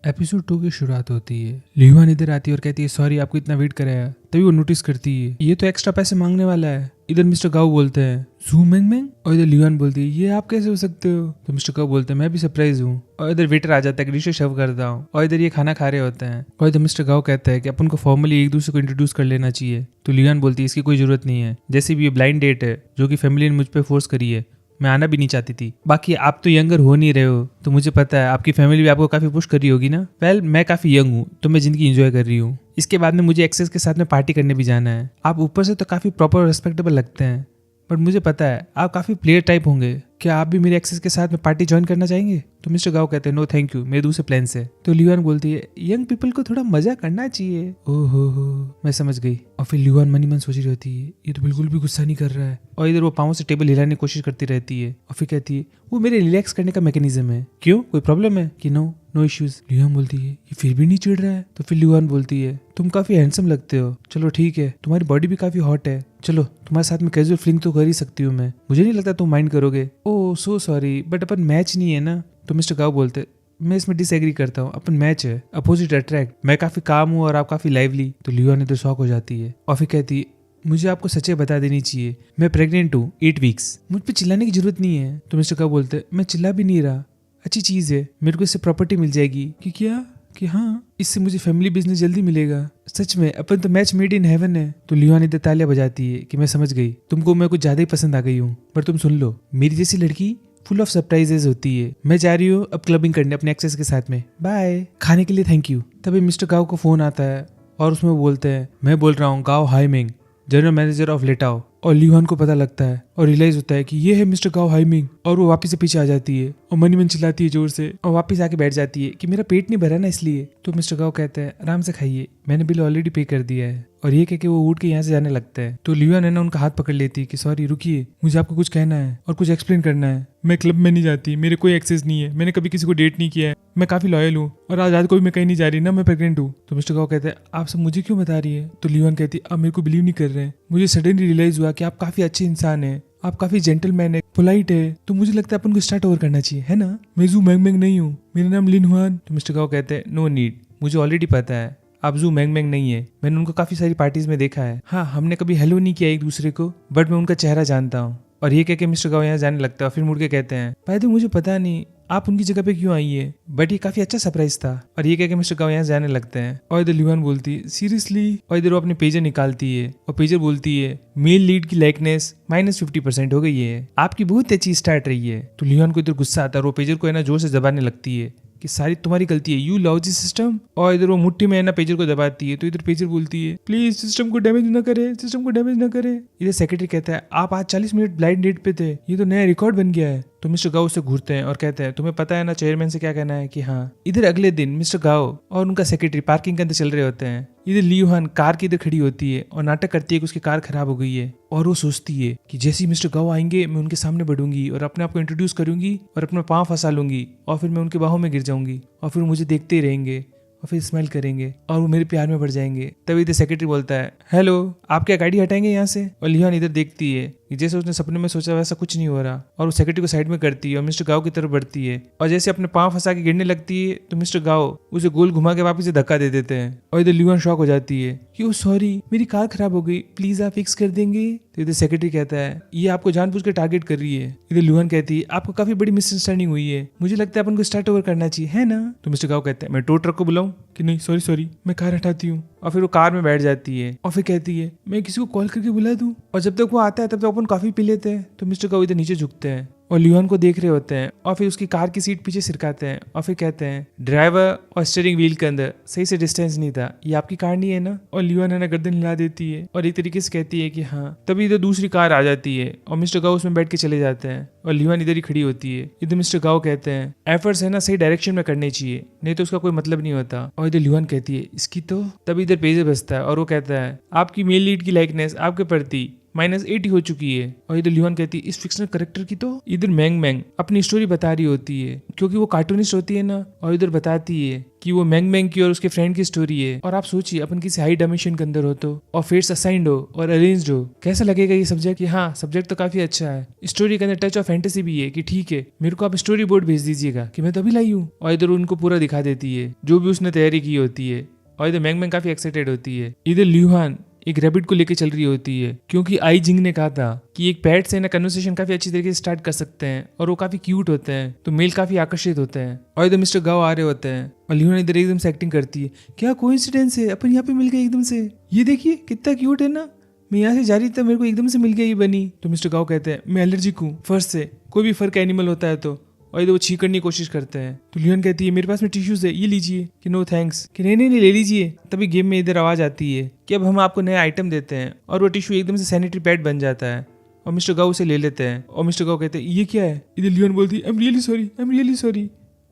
Episode 2 की शुरुआत होती है। लियुआन इधर आती है और कहती है सॉरी आपको इतना वेट कराया। तभी वो नोटिस करती है ये तो एक्स्ट्रा पैसे मांगने वाला है। इधर मिस्टर गाओ बोलते हैं जू मैंग मैंग, और इधर लियुआन बोलती है ये आप कैसे हो सकते हो। तो मिस्टर गाओ बोलते हैं मैं भी सरप्राइज हूँ। और इधर वेटर आ जाता है कि डिशेस सर्व करता हूँ, और इधर ये खाना खा रहे होते हैं। और इधर मिस्टर गाओ कहता है कि अपन को फॉर्मली एक दूसरे को इंट्रोड्यूस कर लेना चाहिए। तो लियुआन बोलती है इसकी कोई जरूरत नहीं है, जैसे भी ये ब्लाइंड डेट है जो कि फैमिली ने मुझ पर फोर्स करी है, मैं आना भी नहीं चाहती थी। बाकी आप तो यंगर हो नहीं रहे हो, तो मुझे पता है आपकी फैमिली भी आपको काफी पुश कर रही होगी ना। वेल मैं काफी यंग हूँ तो मैं जिंदगी एंजॉय कर रही हूँ। इसके बाद में मुझे एक्सेस के साथ में पार्टी करने भी जाना है। आप ऊपर से तो काफी प्रॉपर और रिस्पेक्टेबल लगते हैं, बट मुझे पता है आप काफी प्लेयर टाइप होंगे। क्या आप भी मेरे एक्सेस के साथ में पार्टी ज्वाइन करना चाहेंगे। तो मिस्टर गाओ कहते हैं नो थैंक यू, मेरे दूसरे प्लान से। तो लियुआन बोलती है यंग पीपल को थोड़ा मजा करना चाहिए। ओहो हो, मैं समझ गई। और फिर लियुआन मनी मन सोच रही होती है ये तो बिल्कुल भी गुस्सा नहीं कर रहा है। और इधर वो पाँव से टेबल हिलाने की कोशिश करती रहती है। और फिर कहती है वो मेरे रिलैक्स करने का मैकेनिज्म है। क्यों, कोई प्रॉब्लम है कि नो नो इश्यूज। लियुआन बोलती है ये फिर भी नहीं चिढ़ रहा है। तो फिर लियुआन बोलती है तुम काफी हैंडसम लगते हो, चलो ठीक है, तुम्हारी बॉडी भी काफी हॉट है, चलो तुम्हारे साथ में कैजुअल फ्लिंग तो कर ही सकती हूँ मैं, मुझे नहीं लगता तुम माइंड करोगे। ओह सो सॉरी बट अपन मैच नहीं है ना। तो मिस्टर गाओ बोलते मैं इसमें डिसएग्री करता हूँ, अपन मैच है, अपोजिट अट्रैक्ट, मैं काफी काम हूँ और आप काफी लाइवली। तो लियुआन इधर शॉक हो जाती है और फिर कहती है मुझे आपको सच्चाई बता देनी चाहिए, मैं प्रेग्नेंट हूँ 8 वीक्स, मुझ पे चिल्लाने की जरूरत नहीं है। तो मिस्टर गाओ बोलते मैं चिल्ला भी नहीं रहा, अच्छी चीज है, मेरे को इससे प्रॉपर्टी मिल जाएगी। कि क्या, कि हाँ इससे मुझे फैमिली बिजनेस जल्दी मिलेगा। सच में अपन तो मैच मेड इन हेवन है। तो लियुआन इधर तालियां बजाती है कि मैं समझ गई, तुमको मैं कुछ ज्यादा ही पसंद आ गई हूँ। पर तुम सुन लो, मेरी जैसी लड़की फुल ऑफ सरप्राइजेज होती है। मैं जा रही हूँ अब क्लबिंग करने अपने एक्सेस के साथ में, बाय, खाने के लिए थैंक यू। तभी मिस्टर गाओ को फोन आता है और उसमें वो बोलते हैं मैं बोल रहा हूँ गाओ हाइमिंग, जनरल मैनेजर ऑफ लेटाओ। और लियुआन को पता लगता है और रियलाइज होता है कि ये है मिस्टर गाओ हाइमिंग। और वो वापस से पीछे आ जाती है और मनी मन चिल्लाती है जोर से और वापस आके बैठ जाती है कि मेरा पेट नहीं भरा ना इसलिए। तो मिस्टर गाओ कहते हैं आराम से खाइए, मैंने बिल ऑलरेडी पे कर दिया है। और ये कह के वो उठ के यहाँ से जाने लगता है। तो लियुआन है ना उनका हाथ पकड़ लेती है कि सॉरी रुकिए, मुझे आपको कुछ कहना है और कुछ एक्सप्लेन करना है। मैं क्लब में नहीं जाती, मेरे कोई एक्सेस नहीं है, मैंने कभी किसी को डेट नहीं किया है, मैं काफी लॉयल हूँ और आज रात को भी मैं कहीं नहीं जा रही ना, मैं प्रेग्नेंट हूँ। तो मिस्टर गाओ कहते हैं आप सब मुझे क्यों बता रही है। तो लियुआन कहती है आप मेरे को बिलीव नहीं कर रहे हैं, मुझे सडनली रियलाइज हुआ कि आप काफी अच्छे इंसान है, आप काफी जेंटलमैन है, पोलाइट है, तो मुझे लगता है अपन को स्टार्ट ओवर करना चाहिए, है ना। मैं जू मैंग मैंग नहीं हूँ, मेरा नाम लिन हुआन। तो मिस्टर गाओ कहते हैं नो नीड, मुझे ऑलरेडी पता है आप जू मैंग मैंग नहीं है, मैंने उनको काफी सारी पार्टीज में देखा है। हाँ हमने कभी हेलो नहीं किया एक दूसरे को, बट मैं उनका चेहरा जानता हूँ। और ये कह के मिस्टर गाओ यहाँ जाने लगता है। फिर मुड़ के कहते हैं भाई तो मुझे पता नहीं आप उनकी जगह पे क्यों आई है, बट ये काफी अच्छा सरप्राइज था। और ये कह के मिस्टर गाओ यहाँ जाने लगते हैं। और इधर लियुआन बोलती है सीरियसली। और इधर वो अपने पेजर निकालती है और पेजर बोलती है मेल लीड की लाइकनेस -50% हो गई है, आपकी बहुत अच्छी स्टार्ट रही है। तो लियुआन को इधर गुस्सा आता है और वो पेजर को है ना जोर से दबाने लगती है कि सारी तुम्हारी गलती है, यू लव दिस सिस्टम। और इधर वो मुट्ठी में है ना पेजर को दबाती है। तो इधर पेजर बोलती है प्लीज सिस्टम को डैमेज ना करे, सिस्टम को डैमेज ना करे। इधर सेक्रेटरी कहता है आप आज 40 मिनट ब्लाइंड डेट पे थे, ये तो नया रिकॉर्ड बन गया है। तो मिस्टर गाओ से घूरते हैं और कहते हैं तुम्हें पता है ना चेयरमैन से क्या कहना है कि हाँ। इधर अगले दिन मिस्टर गाओ और उनका सेक्रेटरी पार्किंग के अंदर चल रहे होते हैं। इधर लियुआन कार की इधर खड़ी होती है और नाटक करती है कि उसकी कार खराब हो गई है। और वो सोचती है कि जैसे ही मिस्टर गाओ आएंगे मैं उनके सामने बढ़ूंगी और अपने आप को इंट्रोड्यूस करूंगी और अपना पाँव फंसा लूंगी और फिर मैं उनके बाहों में गिर जाऊंगी और फिर मुझे देखते ही रहेंगे और फिर स्माइल करेंगे और वो मेरे प्यार में बढ़ जाएंगे। तभी इधर सेक्रेटरी बोलता है हेलो आप क्या गाड़ी हटाएंगे यहाँ से। और लियुआन इधर देखती है कि जैसे उसने सपने में सोचा वैसा कुछ नहीं हो रहा और वो सेक्रेटरी को साइड में करती है और मिस्टर गाओ की तरफ बढ़ती है। और जैसे अपने पाँव फंसा के गिरने लगती है तो मिस्टर गाओ उसे गोल घुमा के वापस से धक्का दे देते हैं। और इधर लियुआन शॉक हो जाती है कि ओ सॉरी मेरी कार खराब हो गई, प्लीज आप फिक्स कर देंगे। तो इधर सेक्रेटरी कहता है ये आपको जानबूझ के टारगेट कर रही है। इधर लियुआन कहती है आपको काफी बड़ी मिसअंडरस्टैंडिंग हुई है, मुझे लगता है अपन को स्टार्ट ओवर करना चाहिए, है ना। तो मिस्टर गाओ कहता है मैं टो ट्रक को बुलाऊं कि नहीं सॉरी मैं कार हटाती हूँ। और फिर वो कार में बैठ जाती है और फिर कहती है मैं किसी को कॉल करके बुला दूं। और जब तक वो आता है तब तक अपन काफी पी लेते हैं। तो मिस्टर गाओ इधर नीचे झुकते हैं और लियुआन को देख रहे होते हैं और फिर उसकी कार की सीट पीछे सिरकाते हैं और फिर कहते हैं ड्राइवर और स्टीयरिंग व्हील के अंदर सही से डिस्टेंस नहीं था, ये आपकी कार नहीं है ना। और लियुआन है ना गर्दन हिला देती है और एक तरीके से कहती है कि हाँ। तभी इधर दूसरी कार आ जाती है और मिस्टर गाओ उसमें बैठ के चले जाते हैं और लियुआन इधर ही खड़ी होती है। इधर मिस्टर गाओ कहते हैं एफर्ट्स है ना सही डायरेक्शन में करने चाहिए, नहीं तो उसका कोई मतलब नहीं होता। और इधर लियुआन कहती है इसकी तो। तभी इधर पेजर बजता है और वो कहता है आपकी मेल लीड की लाइकनेस आपके प्रति -80 हो चुकी है। और इधर ल्यूहान कहती है इस फिक्शनल करेक्टर की तो इधर मैंग मैंग अपनी स्टोरी बता रही होती है, क्योंकि वो कार्टूनिस्ट होती है ना, और इधर बताती है कि वो मैंग मैंग की और उसके फ्रेंड की स्टोरी है। और आप सोचिए अपन किसी हाई डायमेंशन के अंदर हो तो, और फेट्स असाइंड हो और अरेंज्ड हो, कैसा लगेगा ये सब्जेक्ट? कि हाँ सब्जेक्ट तो काफी अच्छा है, स्टोरी के अंदर टच ऑफ फैंटेसी भी है कि ठीक है मेरे को आप स्टोरी बोर्ड भेज दीजिएगा कि मैं तो अभी लाई हूँ। और इधर उनको पूरा दिखा देती है जो भी उसने तैयारी की होती है। और इधर मैंग मैंग काफी एक्साइटेड होती है। इधर ल्यूहान एक रैबिट को लेके चल रही होती है, क्योंकि आई जिंग ने कहा था कि एक पेट से ना कन्वर्सेशन काफी अच्छी तरीके से स्टार्ट कर सकते हैं और वो काफी क्यूट होते हैं, तो मेल काफी आकर्षित होते हैं। और इधर मिस्टर गाओ आ रहे होते हैं और ल्यूहान इधर एकदम से एक्टिंग करती है, क्या कोइंसिडेंस है अपन यहाँ पे मिल गए एकदम से, ये देखिए कितना क्यूट है ना, मैं यहाँ से जा रही था मेरे को एकदम से मिल गया ये बनी। तो मिस्टर गाओ कहते हैं मैं एलर्जिक हूँ फर्स्ट से, कोई भी फर का एनिमल होता है तो। और इधर वो छींक करने की कोशिश करते हैं तो ल्यूहान कहती है मेरे पास में टिश्यूज है, ये लीजिए, कि नो थैंक्स, कि नहीं नहीं नहीं ले लीजिए। तभी गेम में इधर आवाज आती है कि अब हम आपको नया आइटम देते हैं, और वो टिश्यू एकदम से सैनिटरी पैड बन जाता है और मिस्टर गाओ उसे ले लेते हैं। और मिस्टर गाओ कहते हैं ये क्या है? इधर ल्यूहान बोलती है I am really sorry, I am really sorry.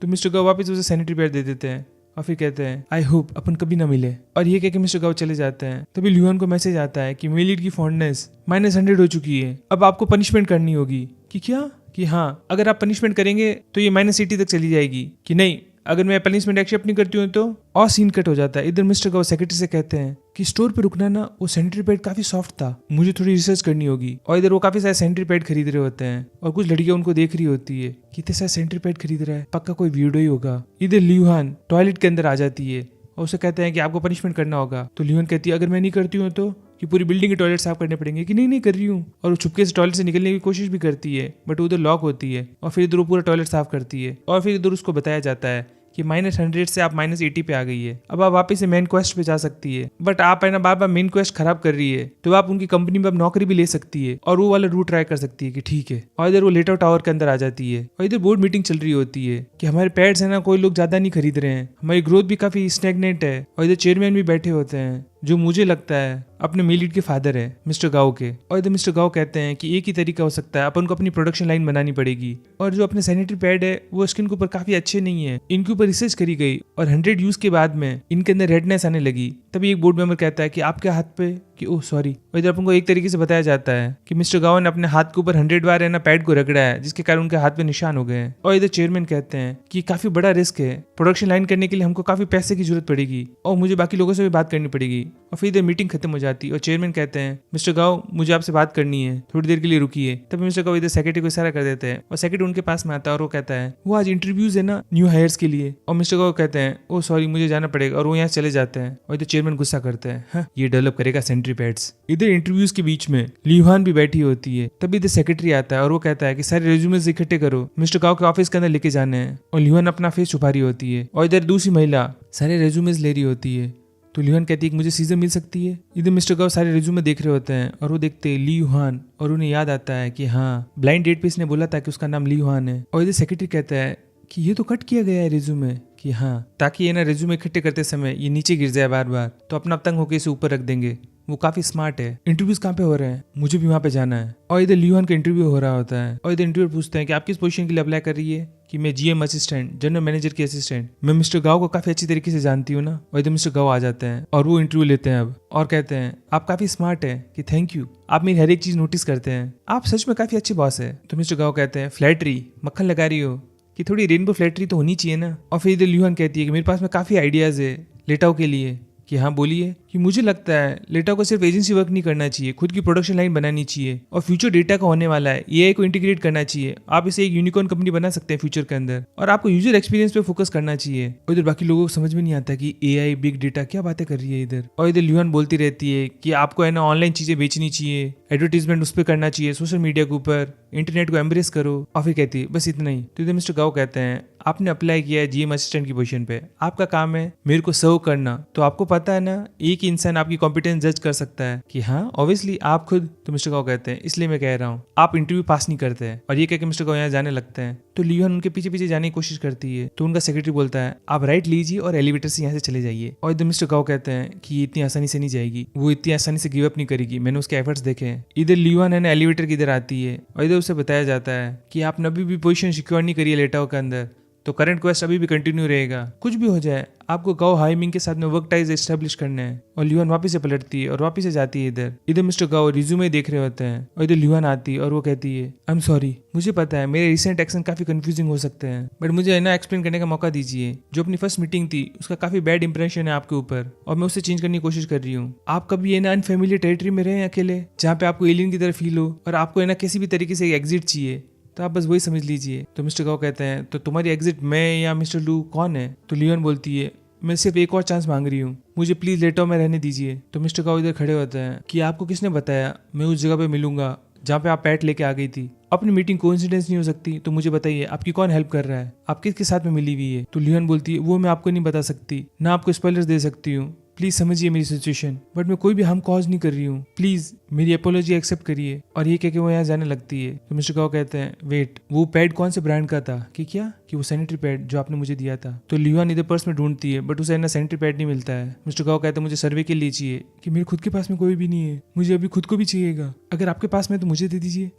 तो मिस्टर गाओ वापस उसे सैनिटरी पैड दे देते हैं और फिर कहते हैं आई होप अपन कभी ना मिले। और ये कह के मिस्टर गाओ चले जाते हैं। तभी ल्यूहान को मैसेज आता है कि मेलिड की फॉन्डनेस -100 हो चुकी है, अब आपको पनिशमेंट करनी होगी। कि क्या? कि हाँ अगर आप पनिशमेंट करेंगे तो ये -80 तक चली जाएगी। कि नहीं अगर मैं पनिशमेंट एक्सेप्ट नहीं करती हूँ तो। और सीन कट हो जाता है। इधर मिस्टर गाओ सेक्रेटरी से कहते हैं कि स्टोर पे रुकना ना, वो सैनिटरी पैड काफी सॉफ्ट था, मुझे थोड़ी रिसर्च करनी होगी। और इधर वो काफी सारे सैनिटरी पैड खरीद रहे होते हैं और कुछ लड़कियां उनको देख रही होती है कि इतने सारे सैनिटरी पैड खरीद रहा है, पक्का कोई वीडियो ही होगा। इधर ल्यूहान टॉयलेट के अंदर आ जाती है और उसे कहते हैं कि आपको पनिशमेंट करना होगा। तो ल्यूहान कहती है अगर मैं नहीं करती हूँ तो कि पूरी बिल्डिंग के टॉयलेट साफ करने पड़ेंगे। कि नहीं नहीं कर रही हूँ। और वो छुपके से टॉयलेट से निकलने की कोशिश भी करती है, बट उधर लॉक होती है। और फिर इधर वो पूरा टॉयलेट साफ करती है और फिर इधर उसको बताया जाता है कि -100 से आप -80 पे आ गई है, अब आप वापस से मेन क्वेस्ट पे जा सकती है, बट आप है ना बार बार मेन क्वेस्ट खराब कर रही है, तो आप उनकी कंपनी में अब नौकरी भी ले सकती है और वो वाला रूट ट्राई कर सकती है। कि ठीक है। और इधर वो लेटर टावर के अंदर आ जाती है और इधर बोर्ड मीटिंग चल रही होती है कि हमारे पेड्स है ना कोई लोग ज्यादा नहीं खरीद रहे हैं, हमारी ग्रोथ भी काफी स्टैग्नेंट है। और इधर चेयरमैन भी बैठे होते हैं जो मुझे लगता है अपने मेलिड के फादर है मिस्टर गाओ के। और इधर मिस्टर गाओ कहते हैं कि एक ही तरीका हो सकता है, अपन को अपनी प्रोडक्शन लाइन बनानी पड़ेगी, और जो अपने सैनिटरी पैड है वो स्किन के ऊपर काफी अच्छे नहीं है, इनके ऊपर रिसर्च करी गई और 100 यूज के बाद में इनके अंदर रेडनेस आने लगी। तभी एक बोर्ड मेंबर कहता है कि आपके हाथ पे, कि ओह सॉरी। और इधर अपन को एक तरीके से बताया जाता है कि मिस्टर गाओ ने अपने हाथ के ऊपर 100 बार है ना पैड को रगड़ा है, जिसके कारण उनके हाथ पे निशान हो गए हैं। और इधर चेयरमैन कहते हैं कि काफी बड़ा रिस्क है, प्रोडक्शन लाइन करने के लिए हमको काफी पैसे की जरूरत पड़ेगी और मुझे बाकी लोगों से भी बात करनी पड़ेगी। और फिर इधर मीटिंग खत्म हो जाती है और चेयरमैन कहते हैं मिस्टर गाओ मुझे आपसे बात करनी है, थोड़ी देर के लिए रुकिए। तभी मिस्टर गाओ इधर सेक्रेटरी को इशारा कर देते हैं और सेक्रेटरी उनके पास में आता है और वो कहता है वो आज इंटरव्यूज है ना न्यू हायर्स के लिए। और मिस्टर गाओ कहते हैं ओ सॉरी मुझे जाना पड़ेगा, और वो यहाँ चले जाते हैं। और इधर चेयरमैन गुस्सा करते हैं, हाँ, ये डेवलप करेगा सैनिटरी पैड्स। इधर इंटरव्यूज के बीच में ल्यूहान भी बैठी होती है। तभी इधर सेक्रेटरी आता है और वो कहता है कि सारे रेज्यूमेस इकट्ठे करो, मिस्टर गाओ के ऑफिस के अंदर लेके जाने हैं। और ल्यूहान अपना फेस छुपा रही होती है और इधर दूसरी महिला सारे रेज्यूमेस ले रही होती है। तो ल्यूहान कहती है कि मुझे सीजन मिल सकती है। इधर मिस्टर गाओ सारे रिज्यूमे देख रहे होते हैं और वो देखते हैं ल्यूहान, और उन्हें याद आता है कि हाँ ब्लाइंड डेट पे इसने बोला था कि उसका नाम ल्यूहान है। और इधर सेक्रेटरी कहता है कि ये तो कट किया गया है रिज्यूमे, कि हाँ ताकि ये ना रिज्यूमे इकट्ठे करते समय ये नीचे गिर जाए बार बार, तो अपना तंग होकर इसे ऊपर रख देंगे। वो काफी स्मार्ट है। इंटरव्यूज कहाँ पे हो रहे हैं, मुझे भी वहाँ पे जाना है। और इधर ल्यूहान का इंटरव्यू हो रहा होता है और इधर इंटरव्यू पूछते हैं कि आप किस पोजीशन के लिए अप्लाई कर रही है, कि मैं जीएम असिस्टेंट, जनरल मैनेजर की असिस्टेंट। मैं मिस्टर गाओ को काफी अच्छी तरीके से जानती हूँ ना। और इधर मिस्टर गाओ आ जाते हैं और वो इंटरव्यू लेते हैं अब, और कहते हैं आप काफी स्मार्ट है, कि थैंक यू, आप मेरी हर एक चीज नोटिस करते हैं, आप सच में काफी अच्छे बॉस है। तो मिस्टर गाओ कहते हैं फ्लैटरी, मक्खन लगा रही हो, कि थोड़ी रेनबो फ्लैटरी तो होनी चाहिए ना। और फिर इधर ल्यूहान कहती है कि मेरे पास में काफी आइडियाज है लेटाओ के लिए, कि हाँ बोलिए, कि मुझे लगता है लेटा को सिर्फ एजेंसी वर्क नहीं करना चाहिए, खुद की प्रोडक्शन लाइन बनानी चाहिए, और फ्यूचर डेटा का होने वाला है एआई को इंटीग्रेट करना चाहिए, आप इसे एक यूनिकॉर्न कंपनी बना सकते हैं फ्यूचर के अंदर, और आपको यूजर एक्सपीरियंस पे फोकस करना चाहिए। और इधर बाकी लोगों को समझ में नहीं आता कि एआई बिग डेटा क्या बातें कर रही है इधर। और इधर ल्यूहान बोलती रहती है कि आपको है ना ऑनलाइन चीजें बेचनी चाहिए, एडवर्टीजमेंट उस पर करना चाहिए, सोशल मीडिया के ऊपर, इंटरनेट को एम्ब्रेस करो। और फिर कहती है बस इतना ही। तो इधर मिस्टर गाओ कहते हैं आपने अप्लाई किया है जीएम असिस्टेंट की पोजीशन पे, आपका काम है मेरे को सर्व करना, तो आपको पता है ना एक इंसान आपकी कॉम्पिटेंस जज कर सकता है, कि हाँ ऑब्वियसली आप खुद। तो मिस्टर गाओ कहते हैं इसलिए मैं कह रहा हूँ आप इंटरव्यू पास नहीं करते हैं। और ये कह के मिस्टर गाओ यहाँ जाने लगते हैं। तो ल्यूहान उनके पीछे पीछे जाने की कोशिश करती है, तो उनका सेक्रेटरी बोलता है आप राइट लीजिए और एलिवेटर से यहाँ से चले जाइए। और इधर मिस्टर गाओ कहते हैं कि ये इतनी आसानी से नहीं जाएगी, वो इतनी आसानी से गिव अप नहीं करेगी, मैंने उसके एफर्ट्स देखे हैं। इधर ल्यूहान है ना एलिवेटर की इधर आती है और इधर उसे बताया जाता है कि आपने अभी भी पोजीशन सिक्योर नहीं करी है लेटाओ के अंदर, तो करंट क्वेस्ट अभी भी कंटिन्यू रहेगा। कुछ भी हो जाए आपको गाओ हाइमिंग के साथ में वर्क टाइज एस्टेब्लिश करना है। और ल्यूहान वापस से पलटती है और वापस से जाती है इधर मिस्टर गाओ रिज्यूमे देख रहे होते हैं और इधर ल्यूहान आती है और वो कहती है आई एम सॉरी, मुझे पता है मेरे रिसेंट एक्शन काफी कंफ्यूजिंग हो सकते हैं, बट मुझे है ना एक्सप्लेन करने का मौका दीजिए। जो अपनी फर्स्ट मीटिंग थी उसका काफी बैड इंप्रेशन है आपके ऊपर और मैं उसे चेंज करने की कोशिश कर रही हूँ। आप कभी है ना अनफेमिलियर टेरिटरी में रहे अकेले, जहाँ पे आपको एलियन की तरह फील हो और आपको है ना किसी भी तरीके से एग्जिट चाहिए, तो आप बस वही समझ लीजिए। तो मिस्टर गाओ कहते हैं तो तुम्हारी एग्जिट मैं या मिस्टर लू कौन है? तो लियोन बोलती है मैं सिर्फ एक और चांस मांग रही हूँ, मुझे प्लीज लेटो में रहने दीजिए। तो मिस्टर गाओ इधर खड़े होते हैं कि आपको किसने बताया मैं उस जगह पे मिलूंगा जहाँ पे आप पैट लेके आ गई थी? अपनी मीटिंग कोइंसिडेंस नहीं हो सकती, तो मुझे बताइए आपकी कौन हेल्प कर रहा है, आप किसके साथ में मिली हुई है? तो लियोन बोलती है वो मैं आपको नहीं बता सकती, ना आपको स्पॉयलर्स दे सकती हूँ, प्लीज समझिए मेरी सिचुएशन, बट मैं कोई भी हार्म कॉज नहीं कर रही हूँ, प्लीज मेरी अपोलॉजी एक्सेप्ट करिए। और ये कह के वो यहाँ जाने लगती है। तो मिस्टर गाओ कहते हैं वेट, वो पैड कौन से ब्रांड का था? कि वो सैनिटरी पैड जो आपने मुझे दिया था। तो लियोन इधर पर्स में ढूंढती है बट उसे ना सैनिटरी पैड नहीं मिलता है। मिस्टर गाओ कहते हैं मुझे सर्वे के लिए चाहिए, कि मेरे खुद के पास में कोई भी नहीं है, मुझे अभी खुद को भी चाहिएगा, अगर आपके पास में तो मुझे दे दीजिए।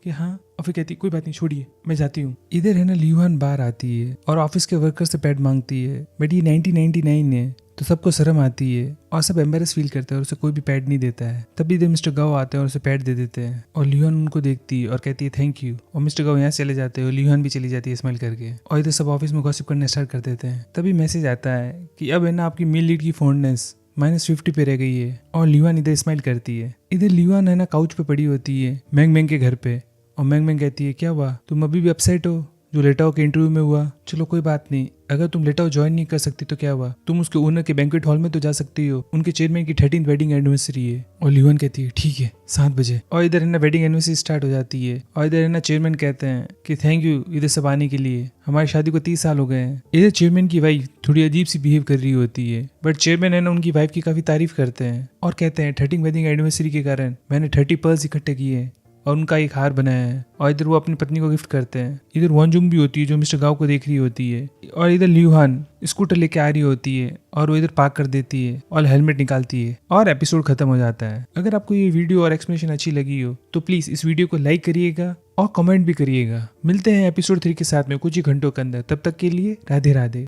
कि हाँ। और फिर कहती कोई बात नहीं छोड़िए मैं जाती हूँ। इधर है ना लियोन बाहर आती है और ऑफिस के वर्कर से पैड मांगती है, बट ये 1999 है तो सबको शर्म आती है और सब एम्बेरस फील करते हैं और उसे कोई भी पैड नहीं देता है। तभी इधर मिस्टर गाओ आते हैं और उसे पैड दे देते हैं और लियोन उनको देखती है और कहती है थैंक यू। और मिस्टर गाओ यहाँ चले जाते हैं और लियोन भी चली जाती है स्माइल करके। और इधर सब ऑफिस में गॉसिप करना स्टार्ट कर देते हैं। तभी मैसेज आता है कि अब है ना आपकी मेल लीड की फोननेस -50 पे रह गई है। और लियोन इधर स्माइल करती है। इधर लियोन है ना काउच पे पड़ी होती है मैंग मैंग के घर पे और मैंग मैंग कहती है क्या हुआ, तुम अभी भी अपसेट हो जो लेटाओ के इंटरव्यू में हुआ? चलो कोई बात नहीं, अगर तुम लेटाओ ज्वाइन नहीं कर सकती तो क्या हुआ, तुम उसके ओनर के बैंक्वेट हॉल में तो जा सकती हो, उनके चेयरमैन की 13th वेडिंग एनिवर्सरी है। और लियोन कहती है ठीक है 7 बजे। और इधर है ना वेडिंग एनिवर्सरी स्टार्ट हो जाती है और इधर है ना चेयरमैन कहते हैं कि थैंक यू इधर सब आने के लिए, हमारी शादी को 30 साल हो गए हैं। इधर चेयरमैन की वाइफ थोड़ी अजीब सी बिहेव कर रही होती है, बट चेयरमैन है ना उनकी वाइफ की काफी तारीफ करते हैं और कहते हैं 13th वेडिंग एनिवर्सरी के कारण मैंने 30 पर्ल्स इकट्ठे किए हैं और उनका एक हार बनाया है। और इधर वो अपनी पत्नी को गिफ्ट करते हैं। इधर वॉन्जुंग भी होती है जो मिस्टर गाओ को देख रही होती है। और इधर लियूहान स्कूटर लेके आ रही होती है और वो इधर पार्क कर देती है और हेलमेट निकालती है और एपिसोड खत्म हो जाता है। अगर आपको ये वीडियो और एक्सप्लेनेशन अच्छी लगी हो तो प्लीज इस वीडियो को लाइक करिएगा और कमेंट भी करिएगा। मिलते हैं एपिसोड 3 के साथ में कुछ ही घंटों के अंदर, तब तक के लिए राधे राधे।